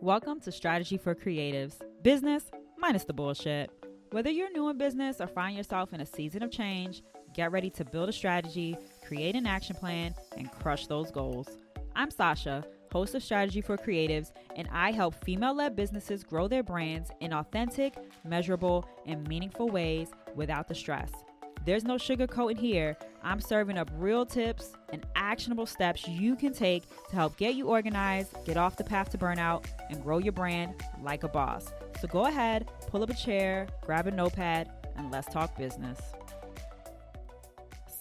Welcome to Strategy for Creatives, business minus the bullshit. Whether you're new in business or find yourself in a season of change, get ready to build a strategy, create an action plan, and crush those goals. I'm Sasha, host of Strategy for Creatives, and I help female-led businesses grow their brands in authentic, measurable, and meaningful ways without the stress. There's no sugarcoating here. I'm serving up real tips and actionable steps you can take to help get you organized, get off the path to burnout, and grow your brand like a boss. So go ahead, pull up a chair, grab a notepad, and let's talk business.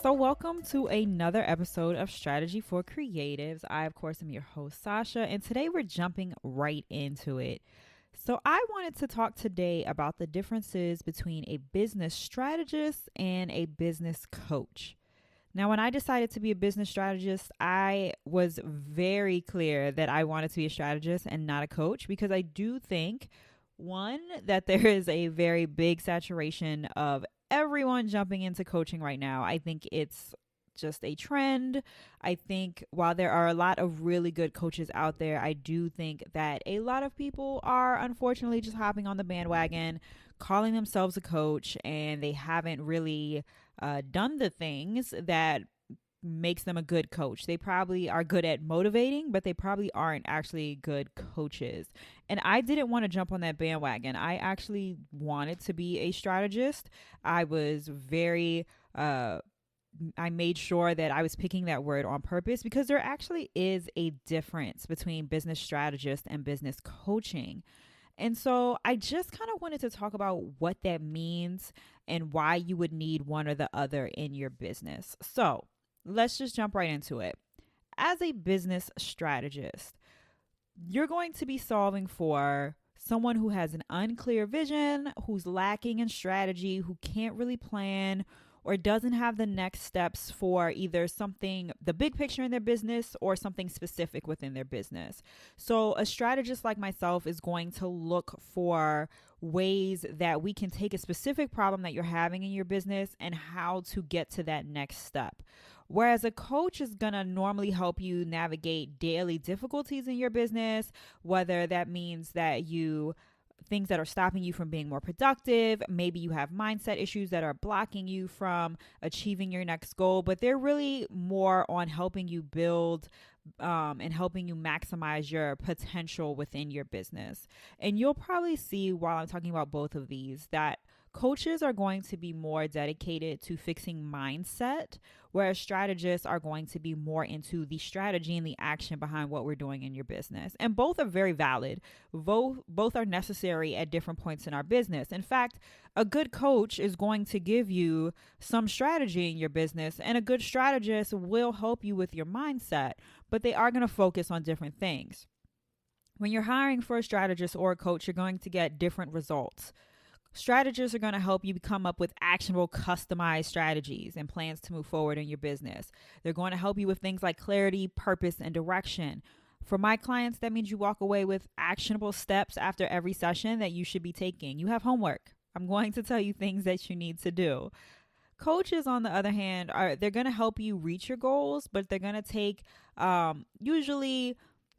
So welcome to another episode of Strategy for Creatives. I, of course, am your host, Sasha, and today we're jumping right into it. So I wanted to talk today about the differences between a business strategist and a business coach. Now, when I decided to be a business strategist, I was very clear that I wanted to be a strategist and not a coach because I do think, one, that there is a very big saturation of everyone jumping into coaching right now. I think it's just a trend. I think while there are a lot of really good coaches out there, I do think that a lot of people are unfortunately just hopping on the bandwagon, calling themselves a coach, and they haven't really done the things that makes them a good coach. They probably are good at motivating, but they probably aren't actually good coaches. And I didn't want to jump on that bandwagon. I actually wanted to be a strategist. I was very I made sure that I was picking that word on purpose because there actually is a difference between business strategist and business coaching. And so I just kind of wanted to talk about what that means and why you would need one or the other in your business. So let's just jump right into it. As a business strategist, you're going to be solving for someone who has an unclear vision, who's lacking in strategy, who can't really plan, or doesn't have the next steps for either something, the big picture in their business or something specific within their business. So a strategist like myself is going to look for ways that we can take a specific problem that you're having in your business and how to get to that next step. Whereas a coach is going to normally help you navigate daily difficulties in your business, whether that means that things that are stopping you from being more productive. Maybe you have mindset issues that are blocking you from achieving your next goal, but they're really more on helping you build and helping you maximize your potential within your business. And you'll probably see while I'm talking about both of these that coaches are going to be more dedicated to fixing mindset, whereas strategists are going to be more into the strategy and the action behind what we're doing in your business. And both are very valid. Both are necessary at different points in our business. In fact, a good coach is going to give you some strategy in your business, and a good strategist will help you with your mindset, but they are going to focus on different things. When you're hiring for a strategist or a coach, you're going to get different results. Strategists are going to help you come up with actionable, customized strategies and plans to move forward in your business. They're going to help you with things like clarity, purpose, and direction. For my clients, that means you walk away with actionable steps after every session that you should be taking. You have homework. I'm going to tell you things that you need to do. Coaches, on the other hand, they're going to help you reach your goals, but they're going to take usually,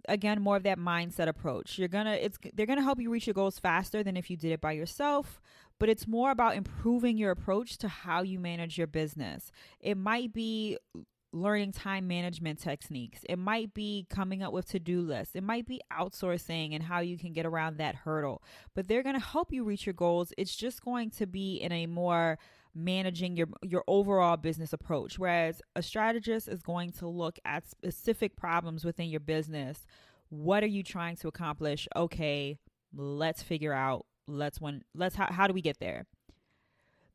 again, more of that mindset approach. They're gonna help you reach your goals faster than if you did it by yourself, but it's more about improving your approach to how you manage your business. It might be learning time management techniques. It might be coming up with to-do lists. It might be outsourcing and how you can get around that hurdle. But they're going to help you reach your goals. It's just going to be in a more managing your overall business approach. Whereas a strategist is going to look at specific problems within your business. What are you trying to accomplish? Okay, let's figure out, how do we get there?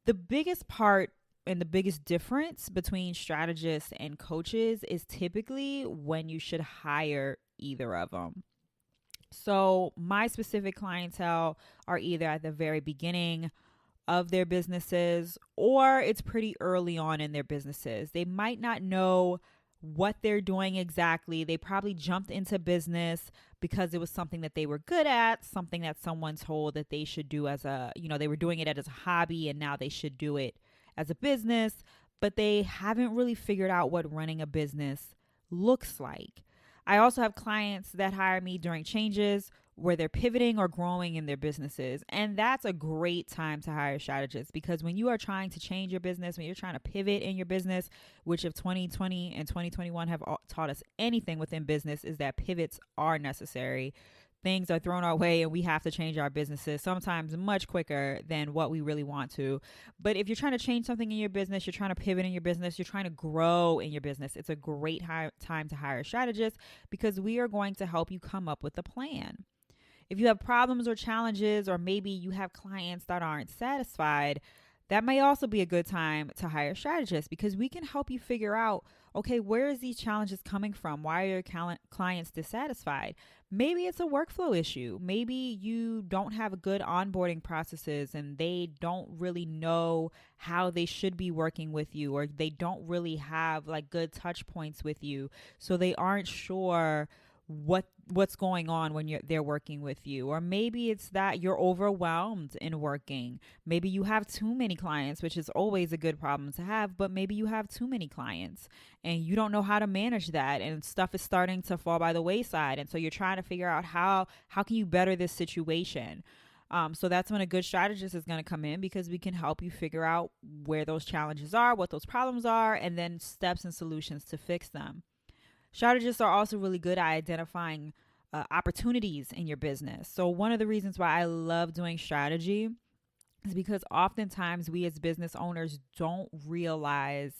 The biggest part and the biggest difference between strategists and coaches is typically when you should hire either of them. So my specific clientele are either at the very beginning of their businesses or it's pretty early on in their businesses. They might not know what they're doing exactly. They probably jumped into business because it was something that they were good at, something that someone told that they should do they were doing it as a hobby and now they should do it as a business, but they haven't really figured out what running a business looks like. I also have clients that hire me during changes where they're pivoting or growing in their businesses. And that's a great time to hire strategists, because when you are trying to change your business, when you're trying to pivot in your business, which if 2020 and 2021 have taught us anything within business, is that pivots are necessary. Things are thrown our way and we have to change our businesses sometimes much quicker than what we really want to. But if you're trying to change something in your business, you're trying to pivot in your business, you're trying to grow in your business, it's a great time to hire a strategist, because we are going to help you come up with a plan. If you have problems or challenges, or maybe you have clients that aren't satisfied, that may also be a good time to hire a strategist, because we can help you figure out, okay, where is these challenges coming from? Why are your clients dissatisfied? Maybe it's a workflow issue. Maybe you don't have good onboarding processes and they don't really know how they should be working with you, or they don't really have like good touch points with you. So they aren't sure what's going on when they're working with you. Or maybe it's that you're overwhelmed in working. Maybe you have too many clients, which is always a good problem to have, but maybe you have too many clients and you don't know how to manage that, and stuff is starting to fall by the wayside. And so you're trying to figure out how can you better this situation. So that's when a good strategist is going to come in, because we can help you figure out where those challenges are, what those problems are, and then steps and solutions to fix them. Strategists are also really good at identifying opportunities in your business. So one of the reasons why I love doing strategy is because oftentimes we as business owners don't realize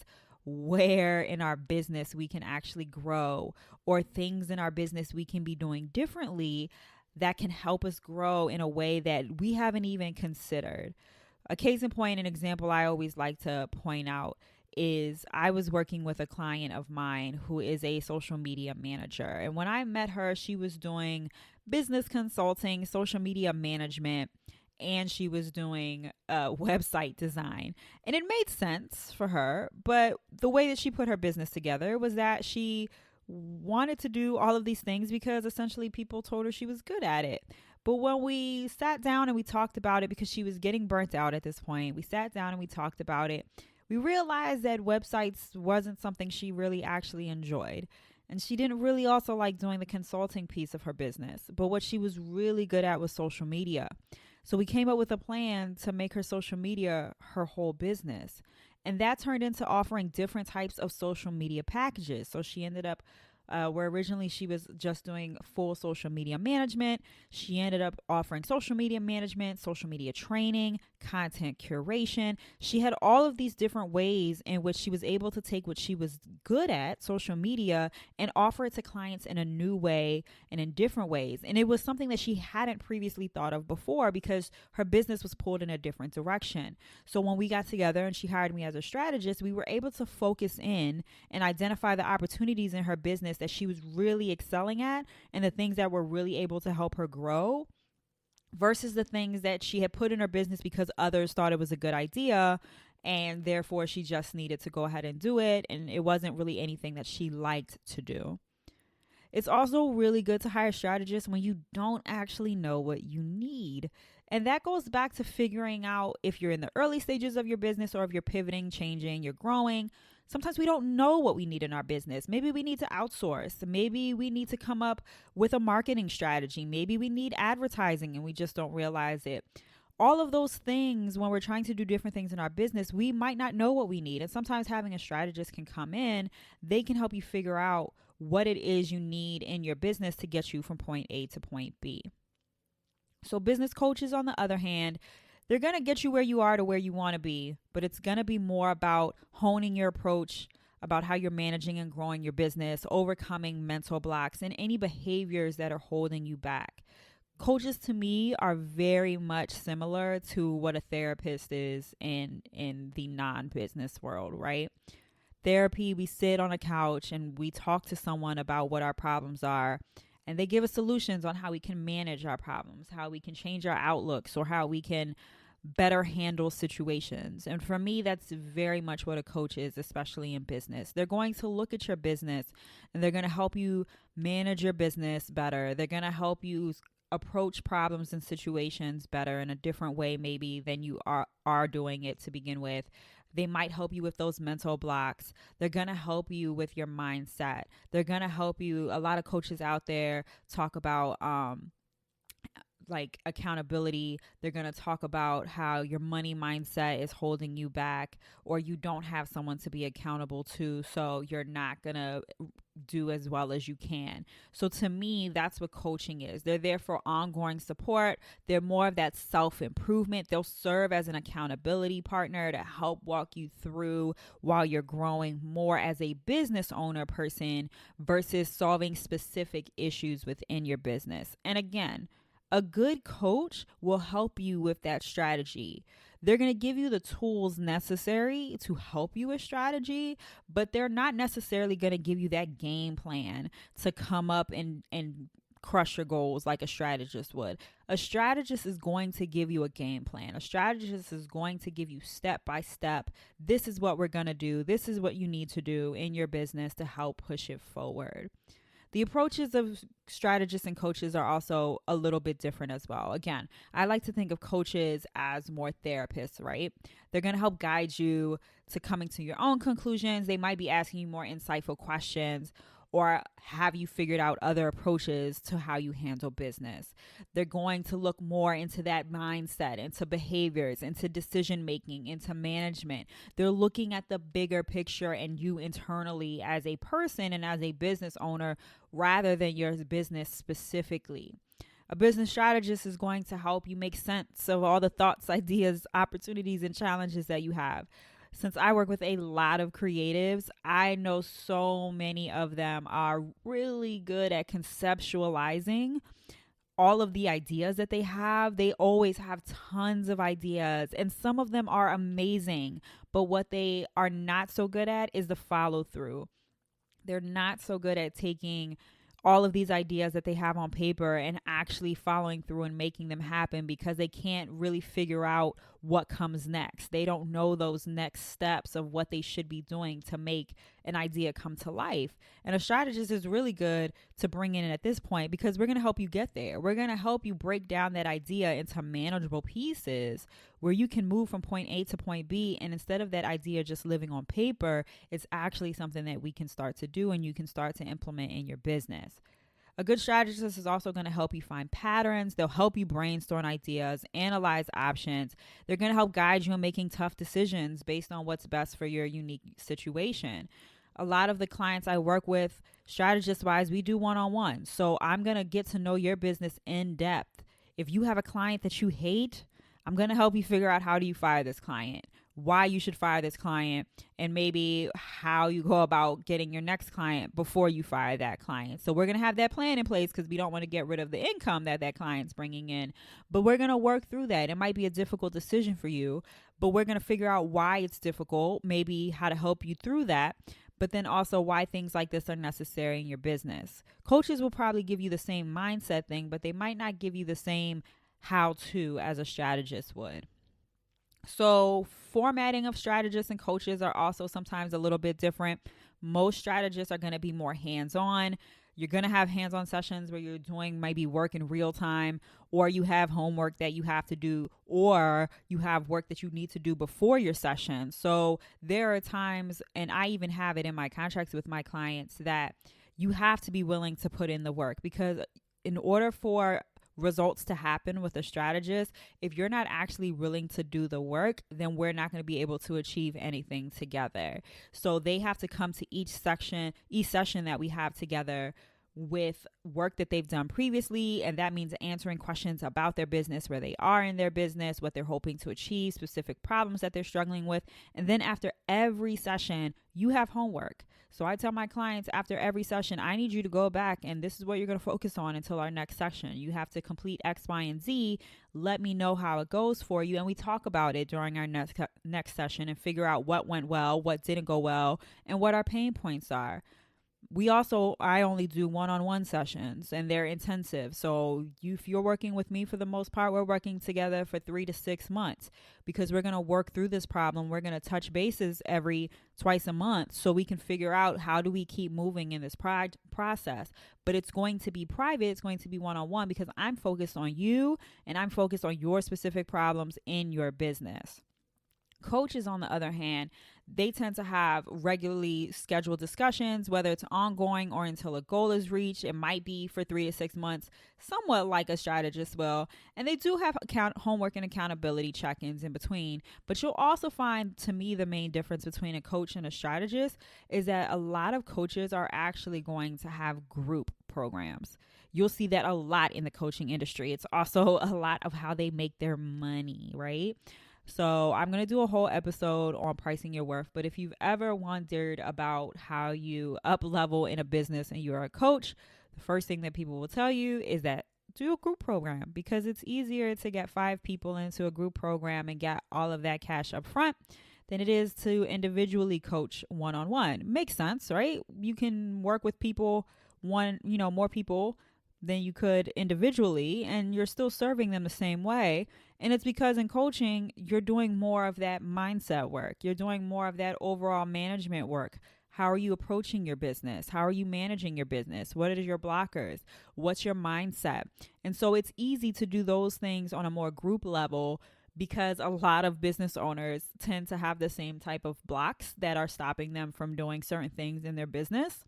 where in our business we can actually grow, or things in our business we can be doing differently that can help us grow in a way that we haven't even considered. A case in point, an example I always like to point out is I was working with a client of mine who is a social media manager. And when I met her, she was doing business consulting, social media management, and she was doing website design. And it made sense for her. But the way that she put her business together was that she wanted to do all of these things because essentially people told her she was good at it. But when we sat down and we talked about it, because she was getting burnt out at this point, we sat down and we talked about it. We realized that websites wasn't something she really actually enjoyed. And she didn't really also like doing the consulting piece of her business. But what she was really good at was social media. So we came up with a plan to make her social media her whole business. And that turned into offering different types of social media packages. So she ended up where originally she was just doing full social media management. She ended up offering social media management, social media training, content curation. She had all of these different ways in which she was able to take what she was good at, social media, and offer it to clients in a new way and in different ways. And it was something that she hadn't previously thought of before, because her business was pulled in a different direction. So when we got together and she hired me as a strategist, we were able to focus in and identify the opportunities in her business that she was really excelling at, and the things that were really able to help her grow, versus the things that she had put in her business because others thought it was a good idea, and therefore she just needed to go ahead and do it, and it wasn't really anything that she liked to do. It's also really good to hire strategists when you don't actually know what you need. And that goes back to figuring out if you're in the early stages of your business, or if you're pivoting, changing, you're growing. Sometimes we don't know what we need in our business. Maybe we need to outsource. Maybe we need to come up with a marketing strategy. Maybe we need advertising and we just don't realize it. All of those things, when we're trying to do different things in our business, we might not know what we need. And sometimes having a strategist can come in. They can help you figure out what it is you need in your business to get you from point A to point B. So business coaches, on the other hand, they're going to get you where you are to where you want to be, but it's going to be more about honing your approach, about how you're managing and growing your business, overcoming mental blocks, and any behaviors that are holding you back. Coaches, to me, are very much similar to what a therapist is in the non-business world, right? Therapy, we sit on a couch and we talk to someone about what our problems are, and they give us solutions on how we can manage our problems, how we can change our outlooks, or how we can better handle situations. And for me, that's very much what a coach is, especially in business. They're going to look at your business and they're going to help you manage your business better. They're going to help you approach problems and situations better in a different way maybe than you are doing it to begin with. They might help you with those mental blocks. They're going to help you with your mindset. They're going to help you. A lot of coaches out there talk about like accountability. They're going to talk about how your money mindset is holding you back, or you don't have someone to be accountable to, so you're not going to do as well as you can. So to me, that's what coaching is. They're there for ongoing support. They're more of that self-improvement. They'll serve as an accountability partner to help walk you through while you're growing more as a business owner person versus solving specific issues within your business. And again, a good coach will help you with that strategy. They're going to give you the tools necessary to help you with strategy, but they're not necessarily going to give you that game plan to come up and crush your goals like a strategist would. A strategist is going to give you a game plan. A strategist is going to give you step by step. This is what we're going to do. This is what you need to do in your business to help push it forward. The approaches of strategists and coaches are also a little bit different as well. Again, I like to think of coaches as more therapists, right? They're going to help guide you to coming to your own conclusions. They might be asking you more insightful questions, or have you figured out other approaches to how you handle business. They're going to look more into that mindset, into behaviors, into decision making, into management. They're looking at the bigger picture and you internally as a person and as a business owner rather than your business specifically. A business strategist is going to help you make sense of all the thoughts, ideas, opportunities, and challenges that you have. Since I work with a lot of creatives, I know so many of them are really good at conceptualizing all of the ideas that they have. They always have tons of ideas, and some of them are amazing. But what they are not so good at is the follow through. They're not so good at taking all of these ideas that they have on paper and actually following through and making them happen, because they can't really figure out what comes next. They don't know those next steps of what they should be doing to make an idea come to life. And a strategist is really good to bring in at this point, because we're going to help you get there. We're going to help you break down that idea into manageable pieces where you can move from point A to point B. And instead of that idea just living on paper, it's actually something that we can start to do and you can start to implement in your business. A good strategist is also going to help you find patterns. They'll help you brainstorm ideas, analyze options. They're going to help guide you in making tough decisions based on what's best for your unique situation. A lot of the clients I work with, strategist-wise, we do one-on-one. So I'm going to get to know your business in depth. If you have a client that you hate, I'm going to help you figure out how do you fire this client, why you should fire this client, and maybe how you go about getting your next client before you fire that client. So we're going to have that plan in place because we don't want to get rid of the income that client's bringing in, but we're going to work through that. It might be a difficult decision for you, but we're going to figure out why it's difficult, maybe how to help you through that, but then also why things like this are necessary in your business. Coaches will probably give you the same mindset thing, but they might not give you the same how to as a strategist would. So formatting of strategists and coaches are also sometimes a little bit different. Most strategists are going to be more hands-on. You're going to have hands-on sessions where you're doing maybe work in real time, or you have homework that you have to do, or you have work that you need to do before your session. So there are times, and I even have it in my contracts with my clients, that you have to be willing to put in the work, because in order for results to happen with a strategist, if you're not actually willing to do the work, then we're not going to be able to achieve anything together. So they have to come to each session that we have together with work that they've done previously, and that means answering questions about their business, where they are in their business, what they're hoping to achieve, specific problems that they're struggling with. And then after every session, you have homework. So I tell my clients after every session, I need you to go back and this is what you're going to focus on until our next session. You have to complete X, Y, and Z. Let me know how it goes for you. And we talk about it during our next session and figure out what went well, what didn't go well, and what our pain points are. I only do one-on-one sessions, and they're intensive. So if you're working with me, for the most part, we're working together for 3 to 6 months, because we're going to work through this problem. We're going to touch bases twice a month so we can figure out how do we keep moving in this process. But it's going to be private. It's going to be one-on-one, because I'm focused on you and I'm focused on your specific problems in your business. Coaches, on the other hand, they tend to have regularly scheduled discussions, whether it's ongoing or until a goal is reached. It might be for 3 to 6 months, somewhat like a strategist will. And they do have homework and accountability check-ins in between. But you'll also find, to me, the main difference between a coach and a strategist is that a lot of coaches are actually going to have group programs. You'll see that a lot in the coaching industry. It's also a lot of how they make their money, right? So I'm going to do a whole episode on pricing your worth. But if you've ever wondered about how you up level in a business and you're a coach, the first thing that people will tell you is that do a group program, because it's easier to get 5 people into a group program and get all of that cash up front than it is to individually coach one-on-one. Makes sense, right? You can work with people, more people than you could individually, and you're still serving them the same way. And it's because in coaching, you're doing more of that mindset work. You're doing more of that overall management work. How are you approaching your business? How are you managing your business? What are your blockers? What's your mindset? And so it's easy to do those things on a more group level, because a lot of business owners tend to have the same type of blocks that are stopping them from doing certain things in their business.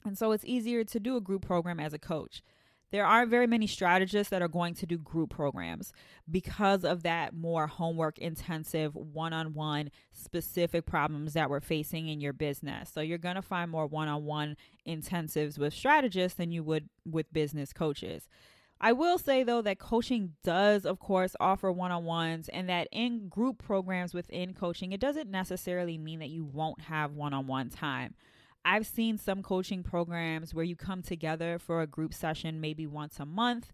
And so it's easier to do a group program as a coach. There aren't very many strategists that are going to do group programs because of that more homework intensive, one-on-one specific problems that we're facing in your business. So you're going to find more one-on-one intensives with strategists than you would with business coaches. I will say, though, that coaching does, of course, offer one-on-ones, and that in group programs within coaching, it doesn't necessarily mean that you won't have one-on-one time. I've seen some coaching programs where you come together for a group session maybe once a month,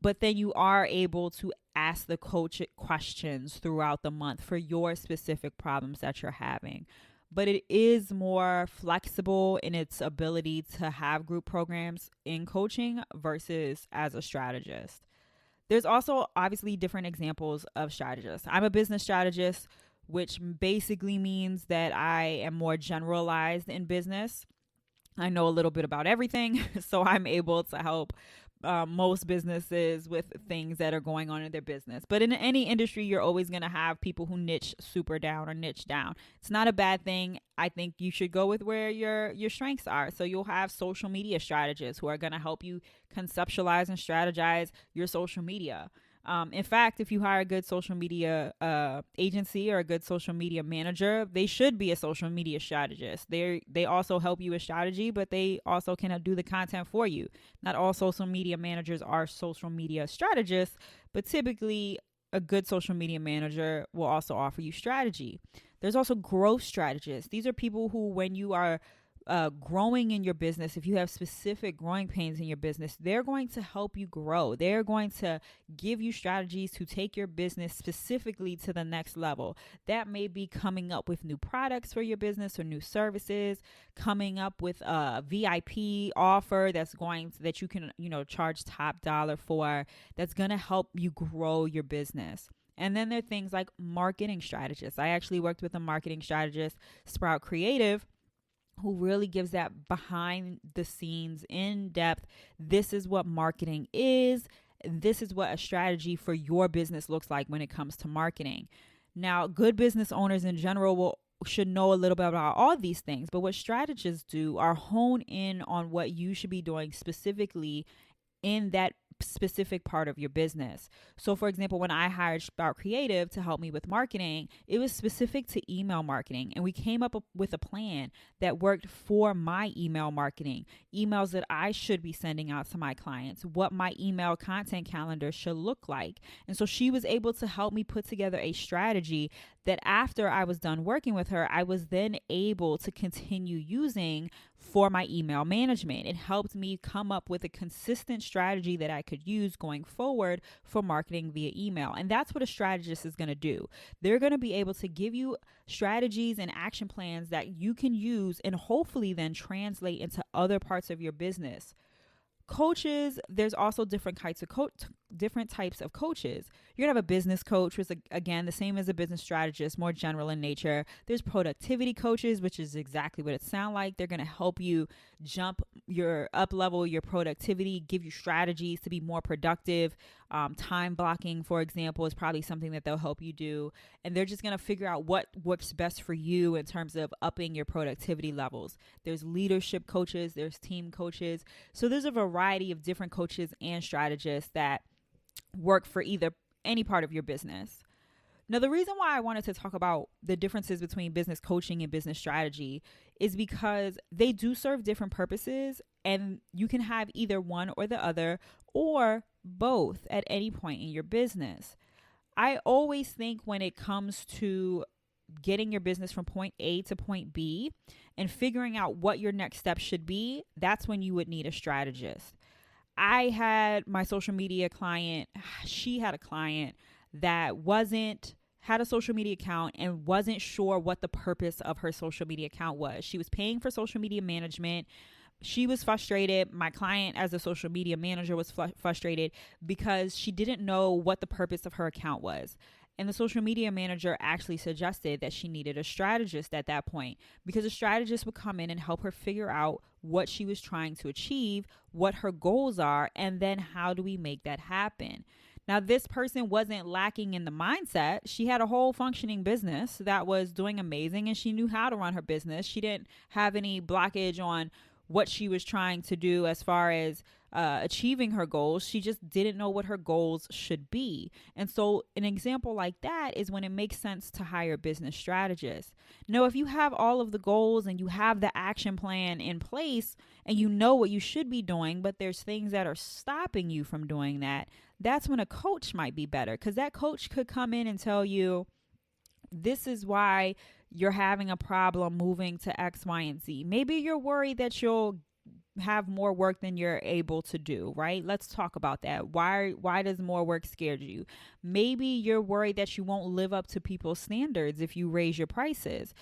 but then you are able to ask the coach questions throughout the month for your specific problems that you're having. But it is more flexible in its ability to have group programs in coaching versus as a strategist. There's also obviously different examples of strategists. I'm a business strategist, which basically means that I am more generalized in business. I know a little bit about everything, so I'm able to help most businesses with things that are going on in their business. But in any industry, you're always going to have people who niche super down or niche down. It's not a bad thing. I think you should go with where your strengths are. So you'll have social media strategists who are going to help you conceptualize and strategize your social media. In fact, if you hire a good social media agency or a good social media manager, they should be a social media strategist. They also help you with strategy, but they also can do the content for you. Not all social media managers are social media strategists, but typically a good social media manager will also offer you strategy. There's also growth strategists. These are people who, when you are growing in your business, if you have specific growing pains in your business, they're going to help you grow. They're going to give you strategies to take your business specifically to the next level. That may be coming up with new products for your business or new services, coming up with a VIP offer that you can, charge top dollar for, that's going to help you grow your business. And then there are things like marketing strategists. I actually worked with a marketing strategist, Sprout Creative, who really gives that behind the scenes, in depth. This is what marketing is. This is what a strategy for your business looks like when it comes to marketing. Now, good business owners in general should know a little bit about all these things, but what strategists do are hone in on what you should be doing specifically in that specific part of your business. So for example, when I hired Sprout Creative to help me with marketing, it was specific to email marketing. And we came up with a plan that worked for my email marketing, emails that I should be sending out to my clients, what my email content calendar should look like. And so she was able to help me put together a strategy that after I was done working with her, I was then able to continue using for my email management. It helped me come up with a consistent strategy that I could use going forward for marketing via email. And that's what a strategist is going to do. They're going to be able to give you strategies and action plans that you can use and hopefully then translate into other parts of your business. Coaches, there's also different types of different types of coaches. You're going to have a business coach, which is, again, the same as a business strategist, more general in nature. There's productivity coaches, which is exactly what it sounds like. They're going to help you up level your productivity, give you strategies to be more productive. Time blocking, for example, is probably something that they'll help you do. And they're just going to figure out what works best for you in terms of upping your productivity levels. There's leadership coaches, there's team coaches. So there's a variety of different coaches and strategists that work for any part of your business. Now, the reason why I wanted to talk about the differences between business coaching and business strategy is because they do serve different purposes, and you can have either one or the other or both at any point in your business. I always think when it comes to getting your business from point A to point B and figuring out what your next step should be, that's when you would need a strategist. I had my social media client. She had a client that had a social media account and wasn't sure what the purpose of her social media account was. She was paying for social media management. She was frustrated. My client, as a social media manager, was frustrated because she didn't know what the purpose of her account was. And the social media manager actually suggested that she needed a strategist at that point, because a strategist would come in and help her figure out what she was trying to achieve, what her goals are, and then how do we make that happen. Now, this person wasn't lacking in the mindset. She had a whole functioning business that was doing amazing, and she knew how to run her business. She didn't have any blockage on what she was trying to do as far as achieving her goals. She just didn't know what her goals should be. And so an example like that is when it makes sense to hire a business strategist. Now, if you have all of the goals and you have the action plan in place and you know what you should be doing, but there's things that are stopping you from doing that, that's when a coach might be better, because that coach could come in and tell you, this is why you're having a problem moving to X, Y, and Z. Maybe you're worried that you'll have more work than you're able to do, right? Let's talk about that. Why does more work scare you? Maybe you're worried that you won't live up to people's standards if you raise your prices.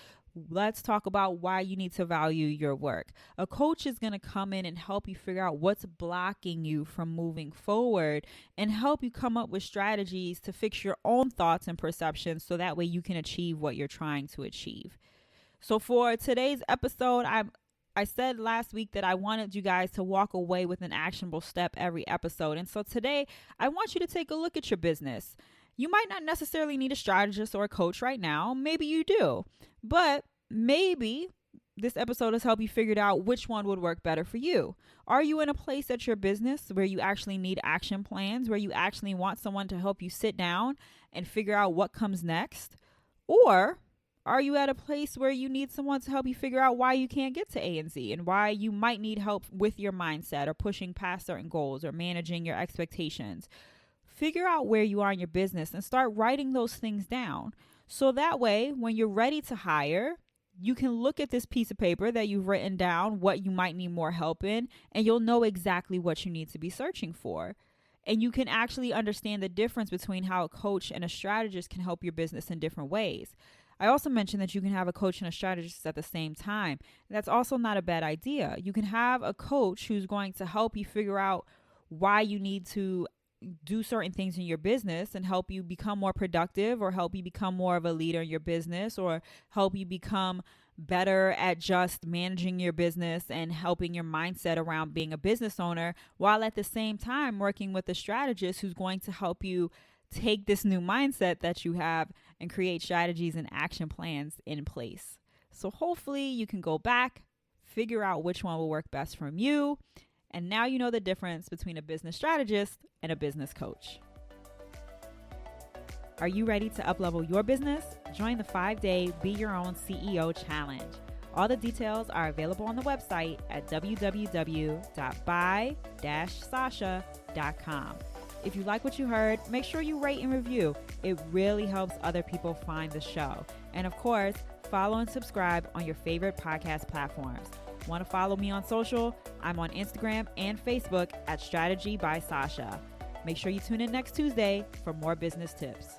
Let's talk about why you need to value your work. A coach is going to come in and help you figure out what's blocking you from moving forward and help you come up with strategies to fix your own thoughts and perceptions so that way you can achieve what you're trying to achieve. So for today's episode, I said last week that I wanted you guys to walk away with an actionable step every episode. And so today I want you to take a look at your business. You might not necessarily need a strategist or a coach right now. Maybe you do, but maybe this episode has helped you figure out which one would work better for you. Are you in a place at your business where you actually need action plans, where you actually want someone to help you sit down and figure out what comes next? Or are you at a place where you need someone to help you figure out why you can't get to A and Z and why you might need help with your mindset or pushing past certain goals or managing your expectations? Figure out where you are in your business and start writing those things down. So that way, when you're ready to hire, you can look at this piece of paper that you've written down what you might need more help in, and you'll know exactly what you need to be searching for. And you can actually understand the difference between how a coach and a strategist can help your business in different ways. I also mentioned that you can have a coach and a strategist at the same time. That's also not a bad idea. You can have a coach who's going to help you figure out why you need to do certain things in your business and help you become more productive, or help you become more of a leader in your business, or help you become better at just managing your business and helping your mindset around being a business owner, while at the same time working with a strategist who's going to help you take this new mindset that you have and create strategies and action plans in place. So hopefully you can go back, figure out which one will work best for you. And now you know the difference between a business strategist and a business coach. Are you ready to uplevel your business? Join the 5-day Be Your Own CEO Challenge. All the details are available on the website at www.by-sasha.com. If you like what you heard, make sure you rate and review. It really helps other people find the show. And of course, follow and subscribe on your favorite podcast platforms. Want to follow me on social? I'm on Instagram and Facebook at Strategy by Sasha. Make sure you tune in next Tuesday for more business tips.